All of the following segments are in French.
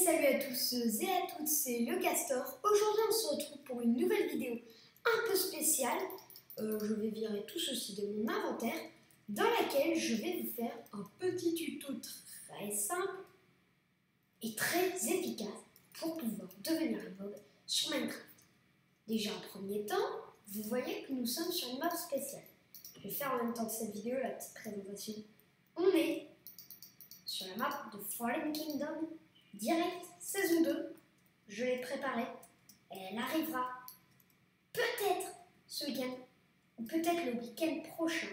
Salut à tous et à toutes, c'est le Castor. Aujourd'hui on se retrouve pour une nouvelle vidéo un peu spéciale. Je vais virer tout ceci de mon inventaire, dans laquelle je vais vous faire un petit tuto très simple et très efficace pour pouvoir devenir un mob sur Minecraft. Déjà en premier temps, vous voyez que nous sommes sur une map spéciale. Je vais faire en même temps que cette vidéo la petite présentation. On est sur la map de Fallen Kingdom direct saison 2. Je l'ai préparée. Elle arrivera peut-être ce week-end ou peut-être le week-end prochain.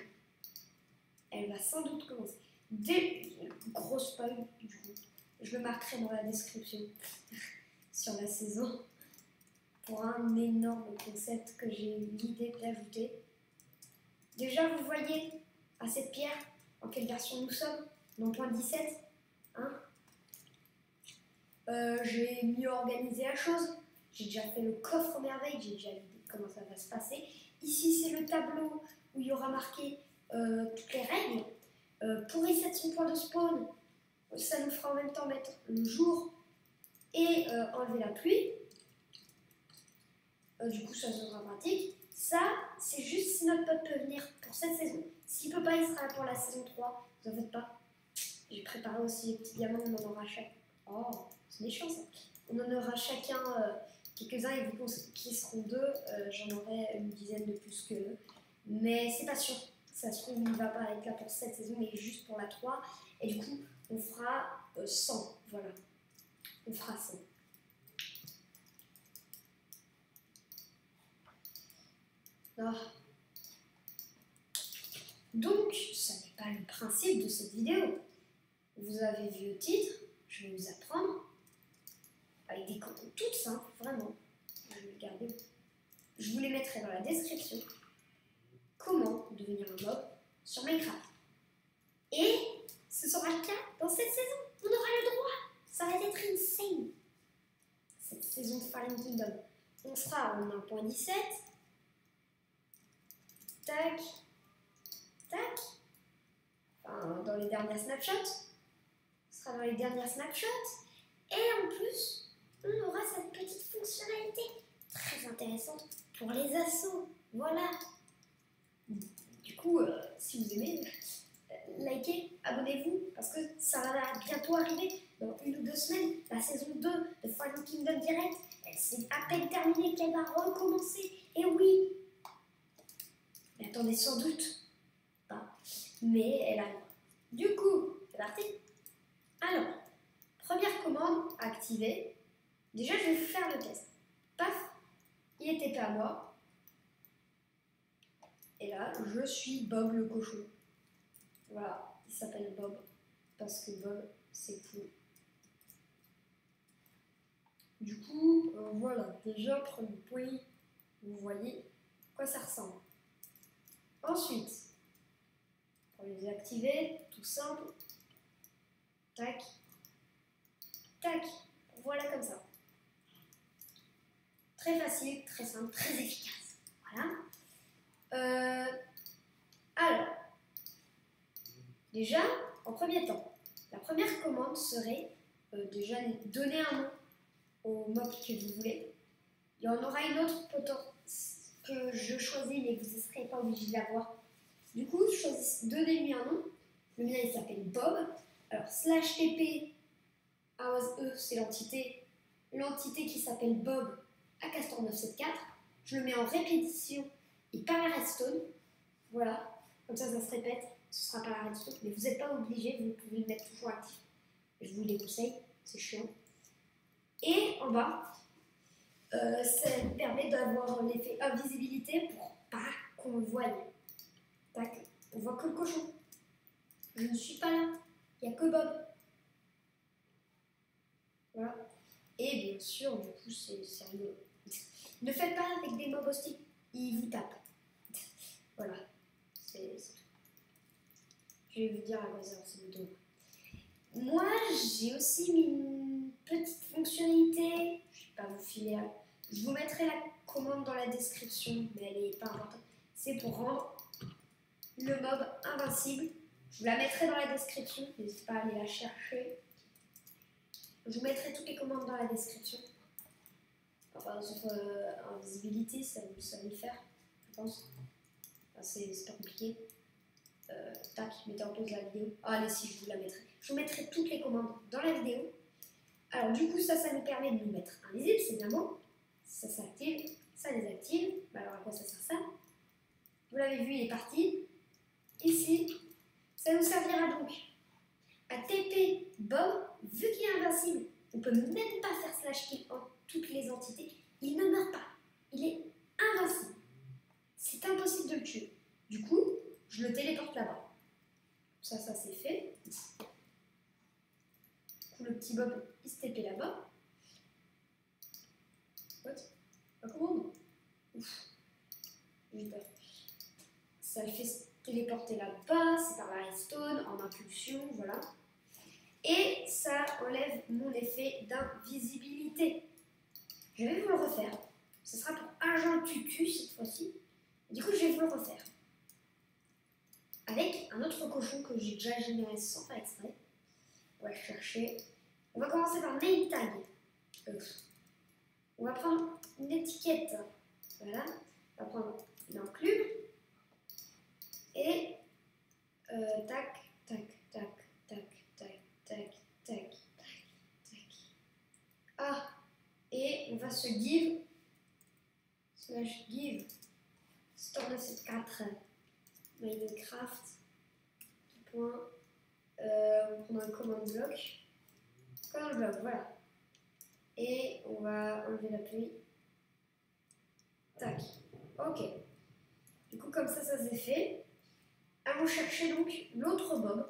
Elle va sans doute commencer. Gros spoil du coup. Je le marquerai dans la description sur la saison pour un énorme concept que j'ai eu l'idée d'ajouter. Déjà, vous voyez à cette pierre en quelle version nous sommes? Dans point 17, hein? J'ai mieux organisé la chose. J'ai déjà fait le coffre merveille, j'ai déjà vu comment ça va se passer. Ici, c'est le tableau où il y aura marqué toutes les règles. Pour reset son point de spawn, ça nous fera en même temps mettre le jour et enlever la pluie. Du coup, ça sera pratique. Ça, c'est juste si notre pote peut venir pour cette saison. S'il peut pas, il sera là pour la saison 3. Vous en faites pas. J'ai préparé aussi les petits diamants, on en aura chaque. Oh, c'est méchant ça. On en aura chacun quelques-uns et vu qu'ils seront deux, j'en aurai une dizaine de plus que eux. Mais c'est pas sûr. Ça se trouve, il ne va pas être là pour cette saison, mais juste pour la 3. Et du coup, on fera 100. Voilà. On fera 100. Ah. Donc, ça n'est pas le principe de cette vidéo. Vous avez vu le titre, je vais vous apprendre, avec des commandes toutes simples, vraiment. Je vais le garder. Je vous les mettrai dans la description. Comment devenir un mob sur Minecraft. Et ce sera le cas dans cette saison. On aura le droit. Ça va être insane. Cette saison de Fallen Kingdom. On sera en 1.17. Tac. Tac. Enfin, dans les dernières snapshots. Ce sera dans les dernières snapshots. Et en plus, on aura cette petite fonctionnalité très intéressante pour les assos. Voilà. Du coup, si vous aimez, likez, abonnez-vous, parce que ça va bientôt arriver. Dans 1 ou 2 semaines, la saison 2 de Fallen Kingdom Direct, elle s'est à peine terminée qu'elle va recommencer. Et oui, mais attendez sans doute pas, mais elle arrive. Du coup, c'est parti. Alors, première commande activée. Déjà, je vais faire le test. Paf, il était pas à moi. Et là, je suis Bob le cochon. Voilà, il s'appelle Bob parce que Bob, c'est cool. Du coup, voilà, déjà, premier point, vous voyez à quoi ça ressemble. Ensuite, pour les activer, tout simple, tac, tac, voilà comme ça. Très facile, très simple, très efficace. Voilà. Alors, déjà, en premier temps, la première commande serait déjà donner un nom au mob que vous voulez. Il y en aura une autre que je choisis, mais vous ne serez pas obligé de l'avoir. Du coup, donnez-lui un nom. Le mien, il s'appelle Bob. Alors, /TP, c'est l'entité qui s'appelle Bob à Castor974. Je le mets en répétition et pas la redstone. Voilà, comme ça se répète. Ce sera pas la redstone, mais vous n'êtes pas obligé, vous pouvez le mettre toujours actif. Je vous le déconseille, c'est chiant. Et en bas, ça me permet d'avoir l'effet invisibilité pour pas qu'on le voie. Tac, on voit que le cochon. Je ne suis pas là, il n'y a que Bob. Voilà. Et bien sûr, du coup, c'est sérieux. Ne faites pas avec des mobs hostiles, ils vous tapent. Voilà, c'est tout. Je vais vous dire à quoi ça ressemble. Moi, j'ai aussi mis une petite fonctionnalité. Je ne vais pas vous filer. Je vous mettrai la commande dans la description, mais elle n'est pas importante. C'est pour rendre le mob invincible. Je vous la mettrai dans la description. N'hésitez pas à aller la chercher. Je vous mettrai toutes les commandes dans la description. Enfin, sauf invisibilité, ça vous savez le faire, je pense. Enfin, c'est pas compliqué. Tac, mettez en pause la vidéo. Ah, allez, si, je vous la mettrai. Je vous mettrai toutes les commandes dans la vidéo. Alors, du coup, ça nous permet de nous mettre invisible, c'est bien beau. Ça s'active, ça désactive. Bah, alors, à quoi ça sert ça? Vous l'avez vu, il est parti. Ici, ça nous servira donc à TP Bob, vu qu'il est invincible. On ne peut même pas faire slash kill en toutes les entités. Il ne meurt pas. Il est invincible. C'est impossible de le tuer. Du coup, je le téléporte là-bas. Ça c'est fait. Du coup, le petit Bob, il se TP là-bas. What? Pas commande. Ouf. J'ai peur. Ça le fait se téléporter là-bas. C'est par la redstone, en impulsion, voilà. Et ça enlève mon effet d'invisibilité. Je vais vous le refaire. Ce sera pour agent tutu cette fois-ci. Du coup, je vais vous le refaire. Avec un autre cochon que j'ai déjà généré sans faire exprès. On va chercher. On va commencer par name tag. On va prendre une étiquette. Voilà. On va prendre une enclume. Et tac, tac, tac, tac, tac, tac, tac, tac. Ah, et on va se give slash give store 974 Minecraft point on prend un command block, voilà, et on va enlever la pluie. Tac, ok. Du coup, comme ça c'est fait. Allons chercher donc l'autre Bob.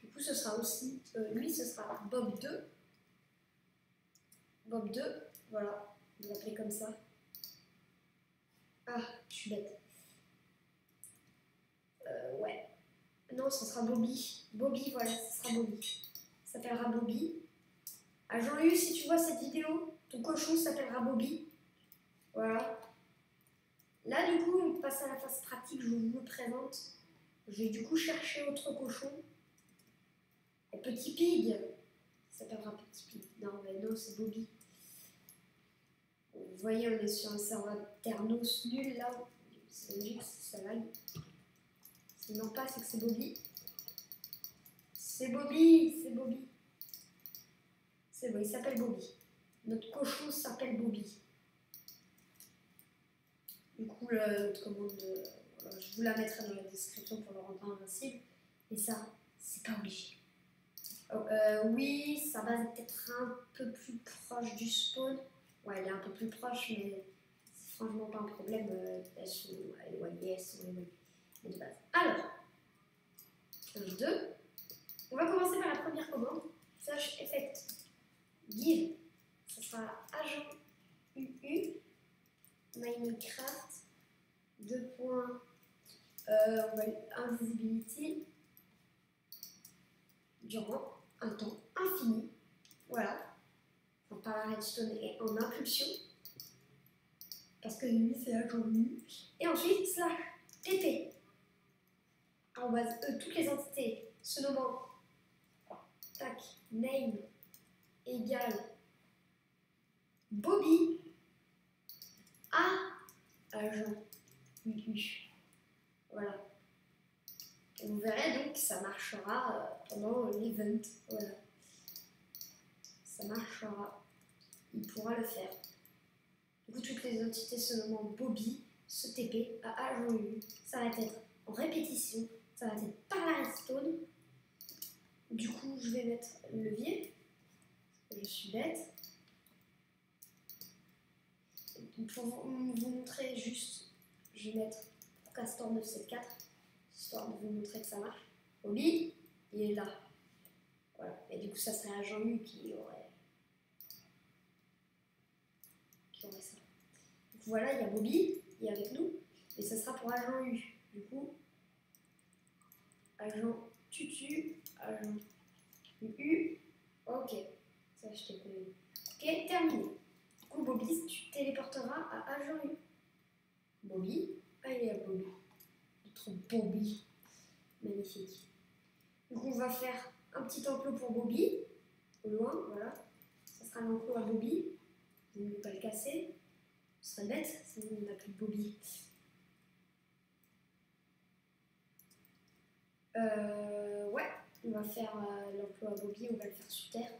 Du coup, ce sera aussi, lui, ce sera Bob 2. Bob 2, voilà, on va l'appeler comme ça. Ah, je suis bête. Ouais. Non, ce sera Bobby. Bobby, voilà, ce sera Bobby. Ça s'appellera Bobby. Ah, Jean-Louis, si tu vois cette vidéo, ton cochon s'appellera Bobby. Voilà. Là, du coup, on passe à la phase pratique, je vous le présente. Je vais du coup chercher autre cochon. Et Petit Pig. Ça s'appellera Petit Pig. Non, mais non, c'est Bobby. Vous voyez, on est sur un serveur Ternos nul là. C'est logique, ça lag. Sinon pas, c'est que c'est Bobby. C'est Bobby, c'est Bobby. C'est bon, il s'appelle Bobby. Notre cochon s'appelle Bobby. Du coup, notre commande, voilà, je vous la mettrai dans la description pour le rendre invincible. Et ça, c'est pas obligé. Oh, oui, sa base est peut-être un peu plus proche du spawn. Ouais, elle est un peu plus proche, mais c'est franchement pas un problème. Elles sont éloignées, elles sont éloignées de base. Alors, 2. On va commencer par la première commande. Slash effect give. Ça sera agent UU Minecraft 2. Invisibility durant un temps infini. Voilà. Enfin, par la redstone et en impulsion. Parce que lui c'est agent UU. Et ensuite slash TP. En base toutes les entités se nommant tac, name égale Bobby à agent UU. Voilà. Et vous verrez donc que ça marchera pendant l'event. Voilà. Ça marchera. Il pourra le faire. Du coup, toutes les entités se nommant Bobby se TP à agent UU. Ça va être en répétition. Ça va être par la redstone. Du coup, je vais mettre le levier. Je suis bête. Pour vous montrer juste, je vais mettre Castor 974, histoire de vous montrer que ça marche. Bobby, il est là. Voilà. Et du coup, ça serait agent U qui aurait ça. Donc voilà, il y a Bobby, il est avec nous. Et ça sera pour agent U. Du coup, agent tutu, agent UU. Ok. Ça, je t'ai connu. Ok, terminé. Du coup, Bobby, tu téléporteras à agent U. Bobby. Ah, il est à Bobby. Notre Bobby. Magnifique. Du coup, on va faire un petit enclos pour Bobby. au loin, voilà. Ça sera l'enclos à Bobby. Vous ne pas le casser. Ce serait bête, sinon on n'a plus de Bobby. Ouais, on va faire l'enclos à Bobby, on va le faire sous terre.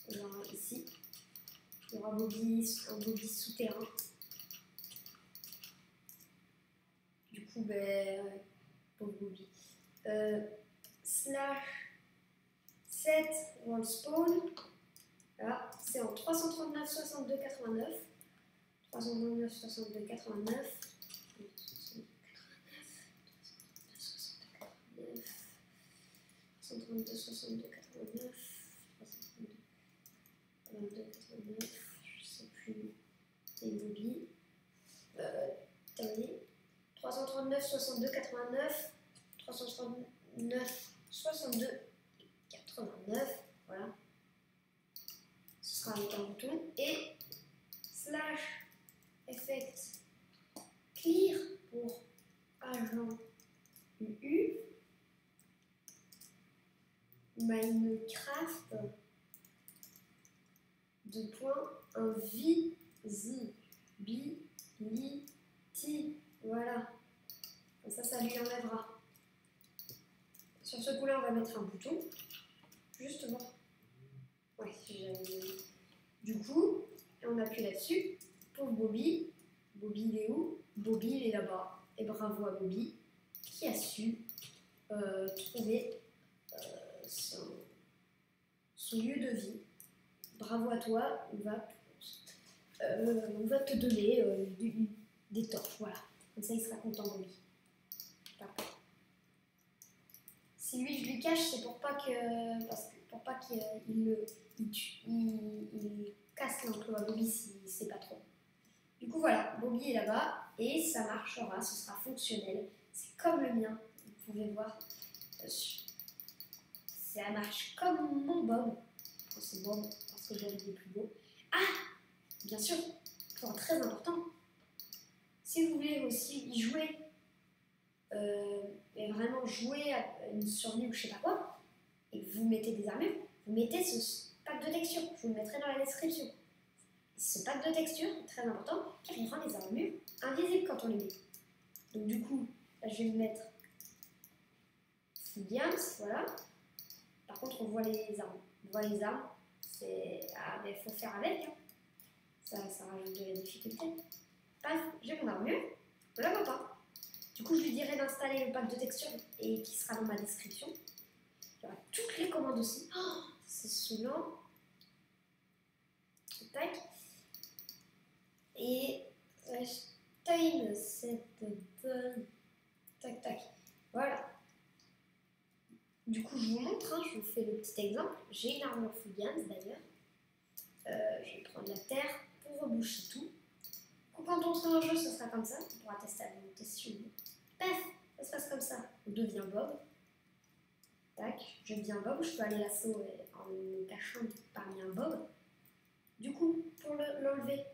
Genre ici. Il y aura un Bobby souterrain. Du coup, ben, pauvre Bobby. Slash 7 wall spawn. Là, c'est en 339 62 89. 339 62 89. 332 62 89. 332 89. Je sais plus. C'est Bobby. Terminé. 339 62 89. 339 62 89. Voilà. Ce sera avec un bouton. Et slash effect clear pour agent UU. Minecraft invisibility. Voilà. Comme ça lui enlèvera. Sur ce coup-là, on va mettre un bouton. Justement. Ouais, du coup, on appuie là-dessus. Pour Bobby. Bobby, il est où? Bobby, il est là-bas. Et bravo à Bobby qui a su trouver son lieu de vie. Bravo à toi. On va te donner des torches. Voilà. Comme ça, il sera content, Bobby. D'accord. Si lui, je lui cache, c'est pour pas qu'il casse l'enclos à Bobby s'il sait pas trop. Du coup, voilà, Bobby est là-bas et ça marchera, ce sera fonctionnel. C'est comme le mien, vous pouvez voir. Ça marche comme mon Bob. C'est Bob parce que j'aime les plus beaux. Ah, bien sûr, point très important. Si vous voulez aussi y jouer, et vraiment jouer à une survie ou je sais pas quoi, et que vous mettez des armures, vous mettez ce pack de textures. Je vous le mettrai dans la description. Ce pack de textures est très important car il rend les armures invisibles quand on les met. Donc du coup, là, je vais me mettre Fulgians, voilà. Par contre, on voit les armes. On voit les armes. Il faut faire avec. Hein. Ça rajoute de la difficulté. Paf, j'ai mon armure. Je la vois pas. Du coup, je lui dirai d'installer le pack de textures et qui sera dans ma description. Il y aura toutes les commandes aussi. Oh, c'est saoulant. Tac. Et time cette bonne. Tac, tac. Voilà. Du coup, je vous montre, hein, je vous fais le petit exemple. J'ai une armure Fulgians d'ailleurs. Je vais prendre la terre pour reboucher tout. Quand on sera en jeu, ce sera comme ça. On pourra tester à monter sur nous. Paf, ça se passe comme ça. On devient Bob. Tac, je deviens Bob. Je peux aller l'assaut en me cachant parmi un Bob. Du coup, pour l'enlever,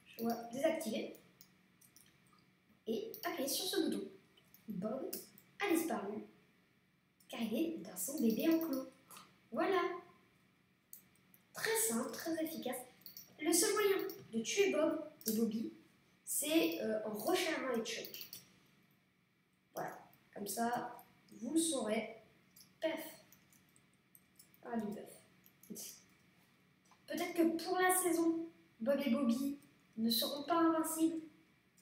je dois désactiver et appuyer sur ce bouton. Bob a disparu car il est dans son bébé enclos. Voilà. Très simple, très efficace. Le seul moyen de tuer Bob et Bobby, c'est en rechargeant les chunks. Voilà. Comme ça, vous le saurez. Pef. Ah, du bœuf. Peut-être que pour la saison, Bob et Bobby ne seront pas invincibles.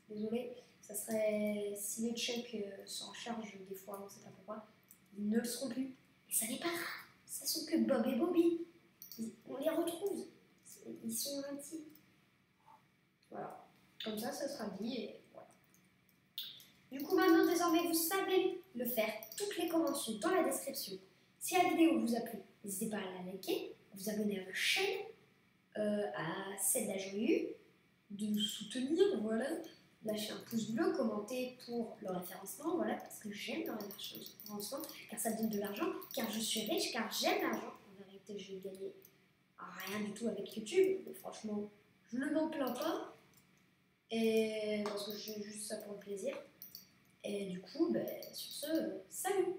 Désolé, ça serait si les chunks sont en charge des fois, on ne sait pas pourquoi, ils ne le seront plus. Et ça n'est pas grave, ça sont que Bob et Bobby. On les retrouve, ils sont gentils. Voilà, comme ça, ça sera dit et voilà. Du coup, maintenant, désormais, vous savez le faire. Toutes les commandes sont dans la description. Si la vidéo vous a plu, n'hésitez pas à la liker, à vous abonner à ma chaîne, à celle d'Ajoyu, de nous soutenir, voilà. Lâcher un pouce bleu, commenter pour le référencement, voilà, parce que j'aime le référencement, car ça donne de l'argent, car je suis riche, car j'aime l'argent. En vérité, je vais gagner rien du tout avec YouTube, mais franchement, je ne m'en plains pas, et parce que je fais juste ça pour le plaisir. Et du coup, sur ce, salut!